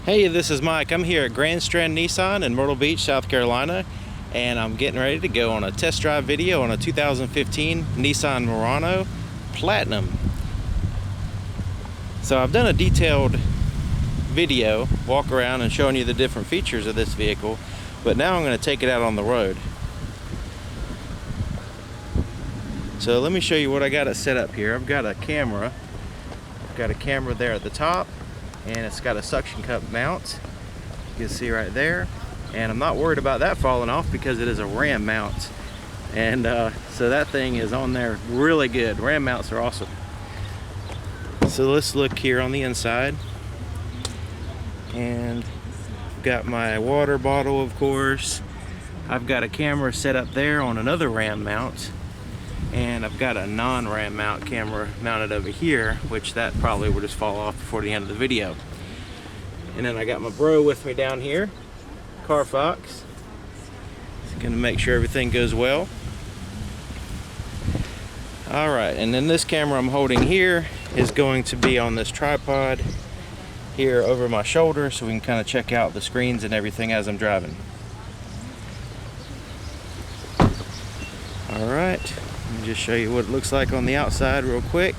Hey, this is Mike. I'm here at Grand Strand Nissan in Myrtle Beach, South Carolina, and I'm getting ready to go on a test drive video on a 2015 Nissan Murano Platinum. So I've done a detailed video, walk around and showing you the different features of this vehicle, but now I'm going to take it out on the road. So let me show you what I got it set up here. I've got a camera. I've got a camera there at the top, and it's got a suction cup mount. You can see right there, and I'm not worried about that falling off because it is a ram mount, and so that thing is on there really good. Ram mounts are awesome. So let's look here on the inside, and I've got my water bottle, of course. I've got a camera set up there on another ram mount, and I've got a non-ram mount camera mounted over here, which that probably will just fall off before the end of the video. And then I got my bro with me down here, Carfox. He's gonna make sure everything goes well. All right, and then this camera I'm holding here is going to be on this tripod here over my shoulder, so we can kind of check out the screens and everything as I'm driving. All right, let me just show you what it looks like on the outside real quick.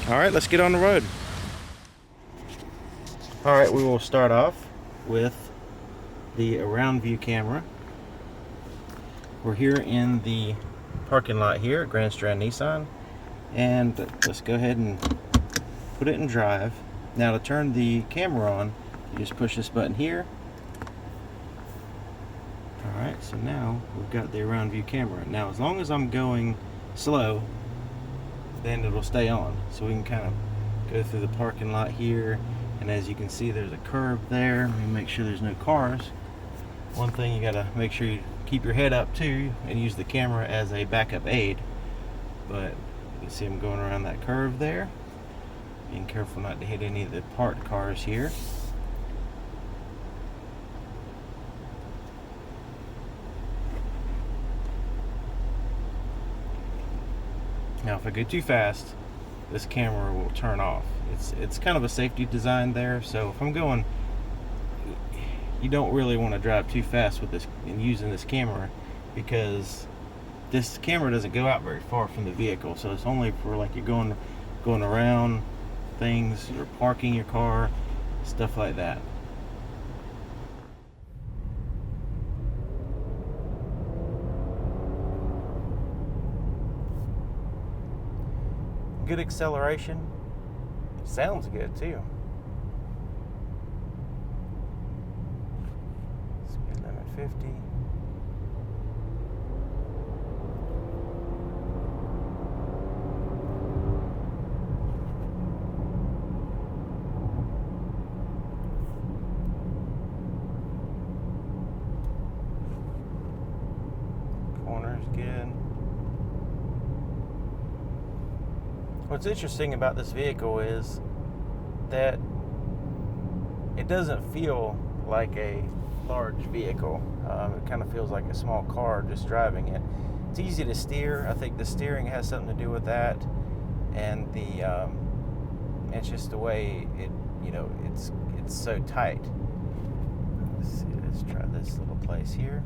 All right, let's get on the road. All right, we will start off with the around view camera. We're here in the parking lot here at Grand Strand Nissan, and let's go ahead and put it in drive. Now to turn the camera on, you just push this button here. All right, so now we've got the around view camera. Now as long as I'm going slow, then it'll stay on. So we can kind of go through the parking lot here, and as you can see there's a curve there. Let me make sure there's no cars. One thing, you gotta make sure you keep your head up too and use the camera as a backup aid. But you can see I'm going around that curve there, being careful not to hit any of the parked cars here. Now if I go too fast, this camera will turn off. It's kind of a safety design there, so if I'm going, you don't really want to drive too fast with this and using this camera, because this camera doesn't go out very far from the vehicle, so it's only for like you're going around things, or parking your car, stuff like that. Good acceleration. Sounds good too. Speed limit 50. Corner's good. What's interesting about this vehicle is that it doesn't feel like a large vehicle. It kind of feels like a small car just driving it. It's easy to steer. I think the steering has something to do with that, and it's just the way it's so tight. Let's see. Let's try this little place here.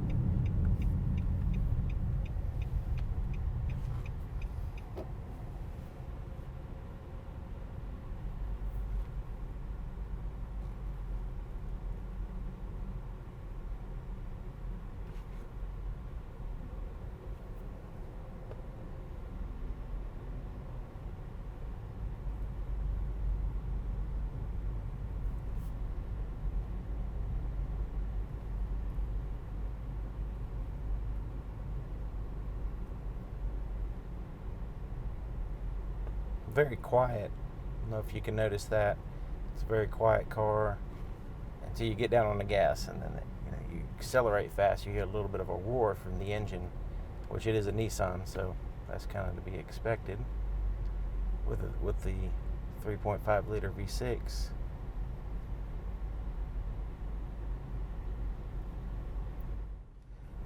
Very quiet. I don't know if you can notice that. It's a very quiet car until you get down on the gas, and then you accelerate fast. You get a little bit of a roar from the engine which it is a Nissan, so that's kind of to be expected with the 3.5 liter V6.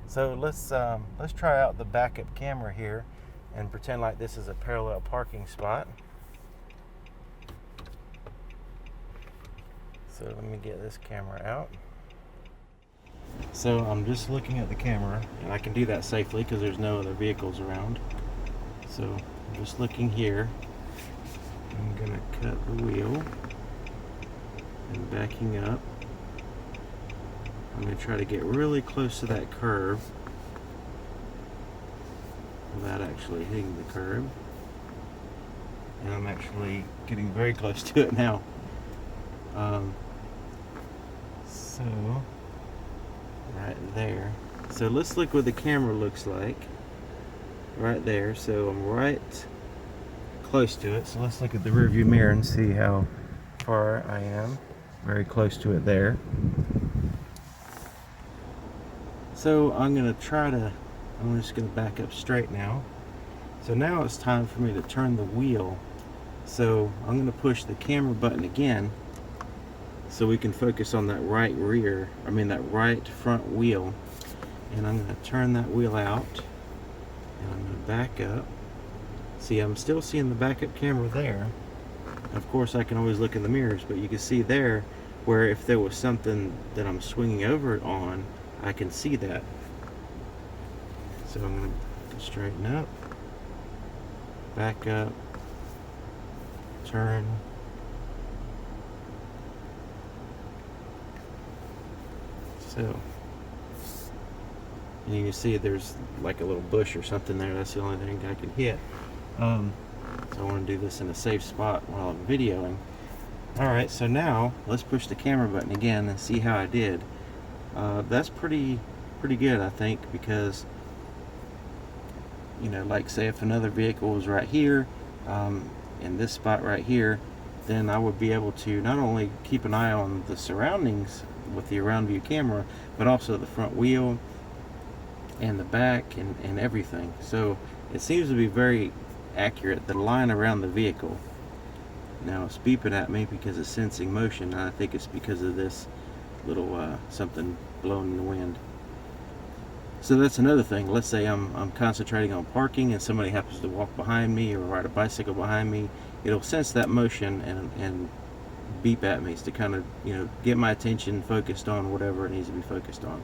So let's try out the backup camera here and pretend like this is a parallel parking spot. So let me get this camera out. So I'm just looking at the camera, and I can do that safely because there's no other vehicles around. So I'm just looking here. I'm gonna cut the wheel and backing up. I'm going to try to get really close to that curb without actually hitting the curb. And I'm actually getting very close to it now. So, right there. So let's look what the camera looks like. Right there. So I'm right close to it. So let's look at the rearview mirror and see how far I am. Very close to it there. So I'm just going to back up straight now. So now it's time for me to turn the wheel. So I'm going to push the camera button again so we can focus on that right front wheel. And I'm going to turn that wheel out. And I'm going to back up. See, I'm still seeing the backup camera there. Of course, I can always look in the mirrors, but you can see there where if there was something that I'm swinging over on, I can see that. So I'm going to straighten up, back up, turn. So, and you can see there's like a little bush or something there. That's the only thing I can hit. So I want to do this in a safe spot while I'm videoing. Alright, so now let's push the camera button again and see how I did. That's pretty good, I think, because, you know, like say if another vehicle was right here, in this spot right here, then I would be able to not only keep an eye on the surroundings with the around view camera, but also the front wheel and the back and everything. So it seems to be very accurate, the line around the vehicle. Now it's beeping at me because it's sensing motion, and I think it's because of this little something blowing in the wind. So that's another thing. Let's say I'm concentrating on parking and somebody happens to walk behind me or ride a bicycle behind me. It'll sense that motion and beep at me to kind of, you know, get my attention focused on whatever it needs to be focused on.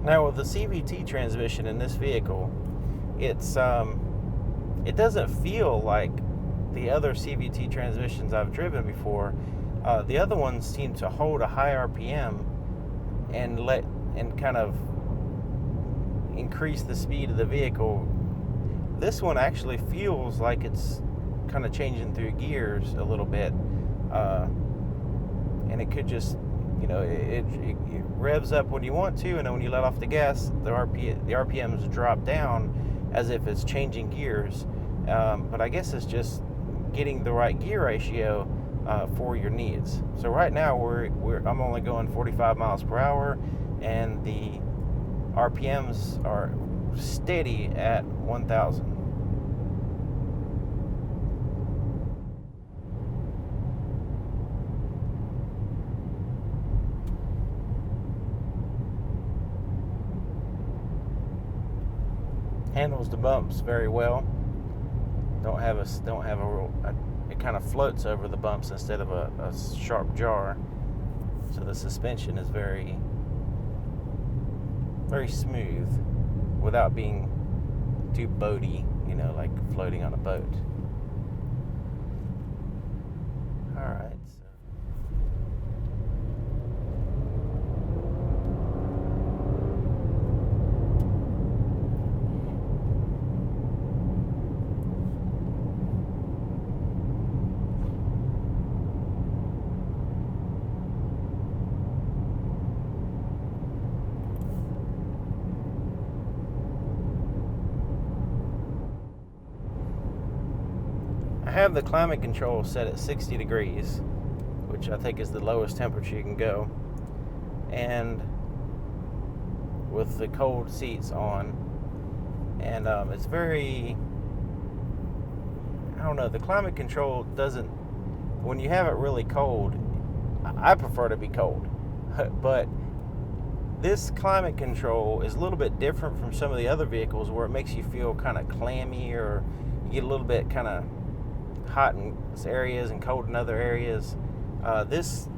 Now with the Cvt transmission in this vehicle, it doesn't feel like the other Cvt transmissions I've driven before. The other ones seem to hold a high RPM and kind of increase the speed of the vehicle. This one actually feels like it's kind of changing through gears a little bit, and it could just, you know, it revs up when you want to, and then when you let off the gas, the RPMs drop down as if it's changing gears. But I guess it's just getting the right gear ratio for your needs. So right now I'm only going 45 miles per hour, and the RPMs are steady at 1,000. Handles the bumps very well. It kind of floats over the bumps instead of a sharp jar. So the suspension is very, very smooth without being too boaty, you know, like floating on a boat. All right. I have the climate control set at 60 degrees, which I think is the lowest temperature you can go, and with the cold seats on. And it's very, I don't know, the climate control doesn't, when you have it really cold, I prefer to be cold, but this climate control is a little bit different from some of the other vehicles where it makes you feel kind of clammy, or you get a little bit kind of hot in areas and cold in other areas. This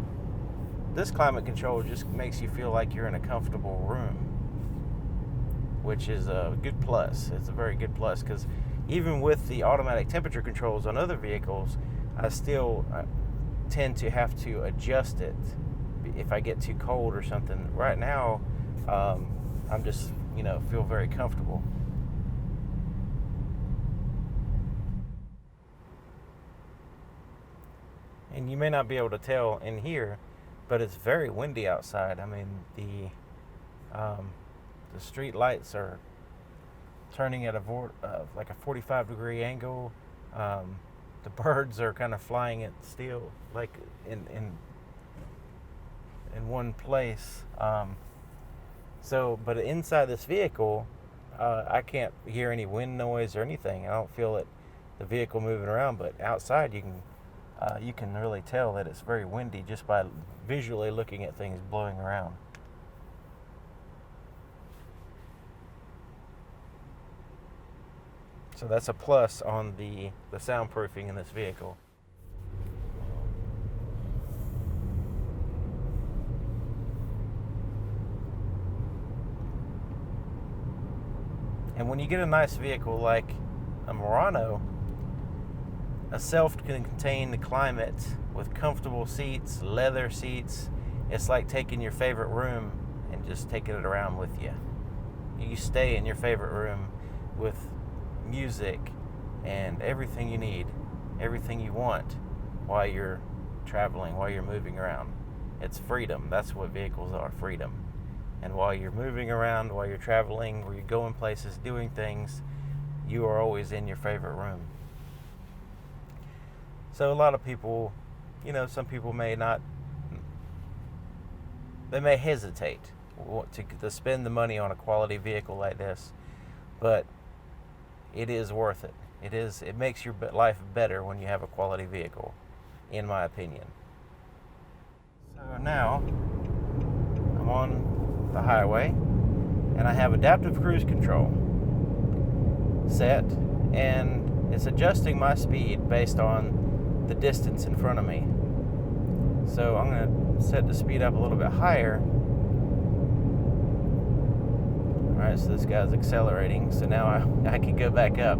climate control just makes you feel like you're in a comfortable room, which is a good plus. It's a very good plus, because even with the automatic temperature controls on other vehicles, I still tend to have to adjust it if I get too cold or something. Right now, I'm just, feel very comfortable. And you may not be able to tell in here, but it's very windy outside. I mean, the street lights are turning at like a 45-degree angle. The birds are kind of flying at still, like in one place. But inside this vehicle, I can't hear any wind noise or anything. I don't feel the vehicle moving around. But outside, you can really tell that it's very windy just by visually looking at things blowing around. So that's a plus on the soundproofing in this vehicle. And when you get a nice vehicle like a Murano, a self-contained climate with comfortable seats, leather seats, it's like taking your favorite room and just taking it around with you. You stay in your favorite room with music and everything you need, everything you want while you're traveling, while you're moving around. It's freedom. That's what vehicles are, freedom. And while you're moving around, while you're traveling, where you're going places, doing things, you are always in your favorite room. So a lot of people, some people may hesitate to spend the money on a quality vehicle like this, but it is worth it. It makes your life better when you have a quality vehicle, in my opinion. So now I'm on the highway, and I have adaptive cruise control set, and it's adjusting my speed based on the distance in front of me. So I'm going to set the speed up a little bit higher. Alright, so this guy's accelerating, so now I can go back up.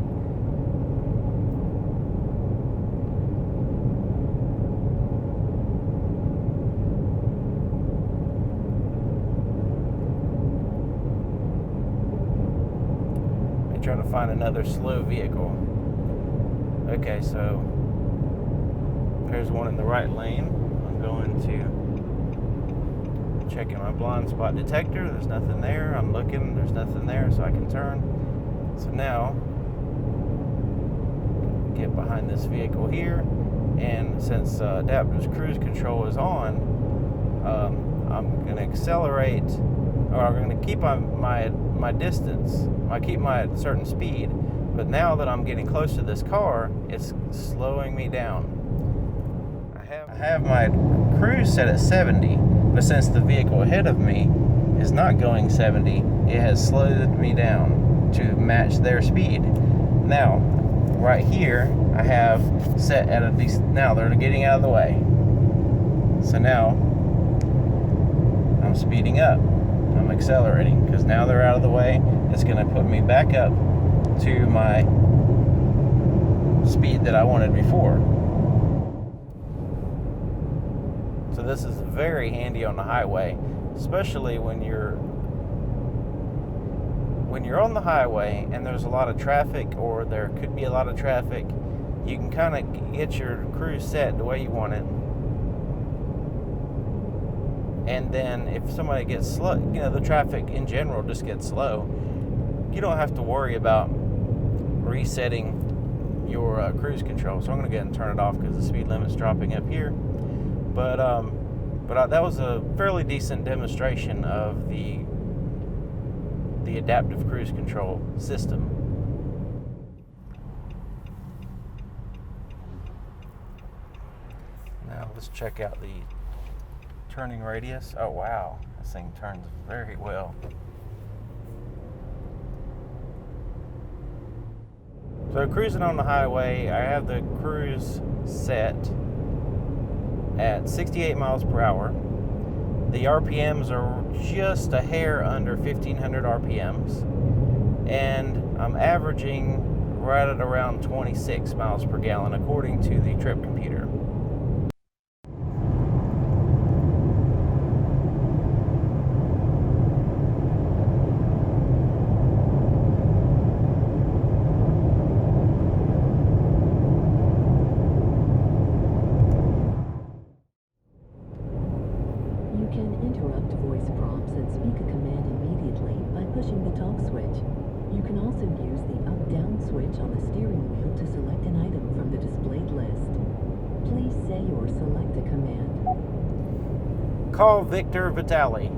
I'm trying to find another slow vehicle. Okay, so there's one in the right lane. I'm going to checking my blind spot detector. There's nothing there. I'm looking. There's nothing there, so I can turn. So now, get behind this vehicle here, and since adaptive cruise control is on, I'm going to accelerate, or I'm going to keep my distance. I keep my certain speed, but now that I'm getting close to this car, it's slowing me down. I have my cruise set at 70, but since the vehicle ahead of me is not going 70, it has slowed me down to match their speed. Now, right here, I have set at a decent, now they're getting out of the way. So now, I'm speeding up. I'm accelerating, because now they're out of the way. It's going to put me back up to my speed that I wanted before. So this is very handy on the highway, especially when you're on the highway and there's a lot of traffic, or there could be a lot of traffic. You can kind of get your cruise set the way you want it. And then if somebody gets slow, the traffic in general just gets slow, you don't have to worry about resetting your cruise control. So I'm going to go ahead and turn it off because the speed limit's dropping up here. But that was a fairly decent demonstration of the adaptive cruise control system. Now let's check out the turning radius. Oh wow, this thing turns very well. So cruising on the highway, I have the cruise set at 68 miles per hour. The RPMs are just a hair under 1500 RPMs, and I'm averaging right at around 26 miles per gallon according to the trip computer. Call Victor Vitale.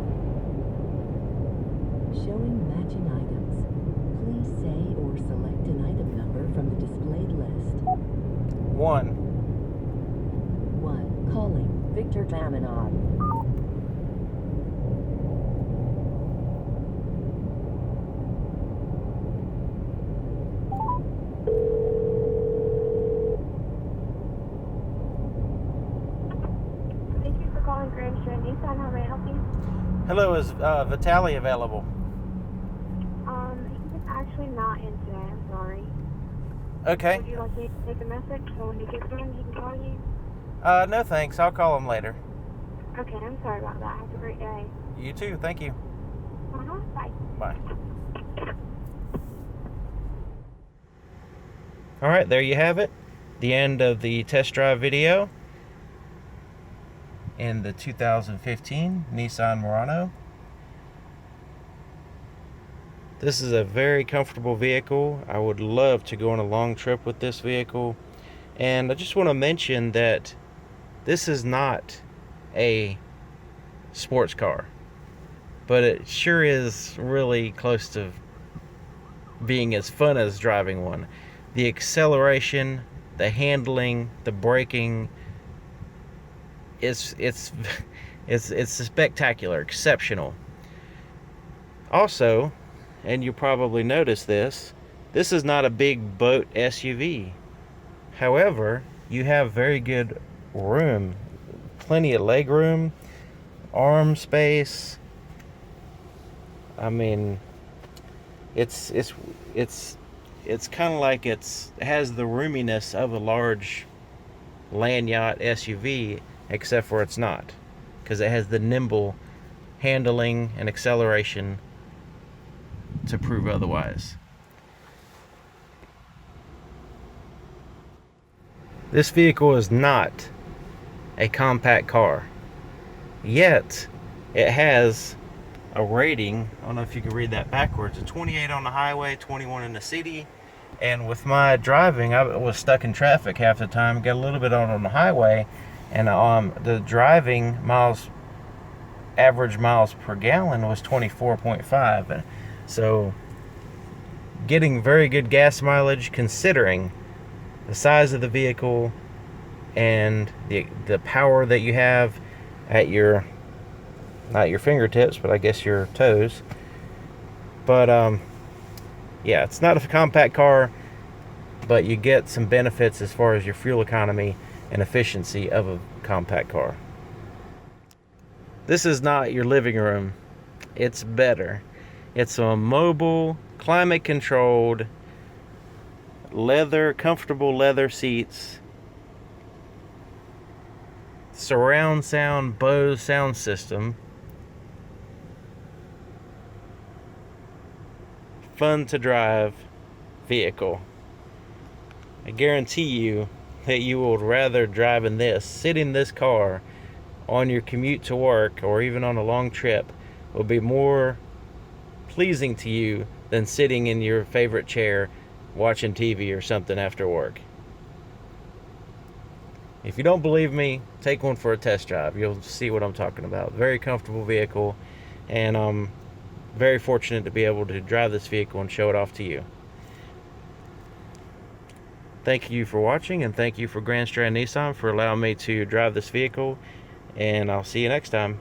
Showing matching items. Please say or select an item number from the displayed list. 1. Calling Victor Tamanov. Nissan, how may I help you? Hello, is Vitale available? He's actually not in today, I'm sorry. Okay. Would you like me to take a message so when he gets in, he can call you? No thanks, I'll call him later. Okay, I'm sorry about that. Have a great day. You too, thank you. Bye. Bye. Alright, there you have it. The end of the test drive video in the 2015 Nissan Murano. This is a very comfortable vehicle. I would love to go on a long trip with this vehicle. And I just want to mention that this is not a sports car, but it sure is really close to being as fun as driving one. The acceleration, the handling, the braking, it's spectacular, exceptional. Also, and you probably noticed this is not a big boat SUV. However, you have very good room, plenty of leg room, arm space. I mean, it's kind of like it has the roominess of a large land yacht SUV, except for it's not, because it has the nimble handling and acceleration to prove otherwise. This vehicle is not a compact car, yet it has a rating, I don't know if you can read that backwards, a 28 on the highway, 21 in the city. And with my driving, I was stuck in traffic half the time, got a little bit on the highway, and the driving miles, average miles per gallon was 24.5. So getting very good gas mileage considering the size of the vehicle and the power that you have at your, not your fingertips, but I guess your toes. But yeah, it's not a compact car, but you get some benefits as far as your fuel economy and efficiency of a compact car. This is not your living room. It's better. It's a mobile, climate controlled, comfortable leather seats, surround sound Bose sound system, fun to drive vehicle. I guarantee you that you would rather drive in this, sit in this car on your commute to work or even on a long trip will be more pleasing to you than sitting in your favorite chair watching TV or something after work. If you don't believe me, take one for a test drive. You'll see what I'm talking about. Very comfortable vehicle, and I'm very fortunate to be able to drive this vehicle and show it off to you. Thank you for watching, and thank you for Grand Strand Nissan for allowing me to drive this vehicle, and I'll see you next time.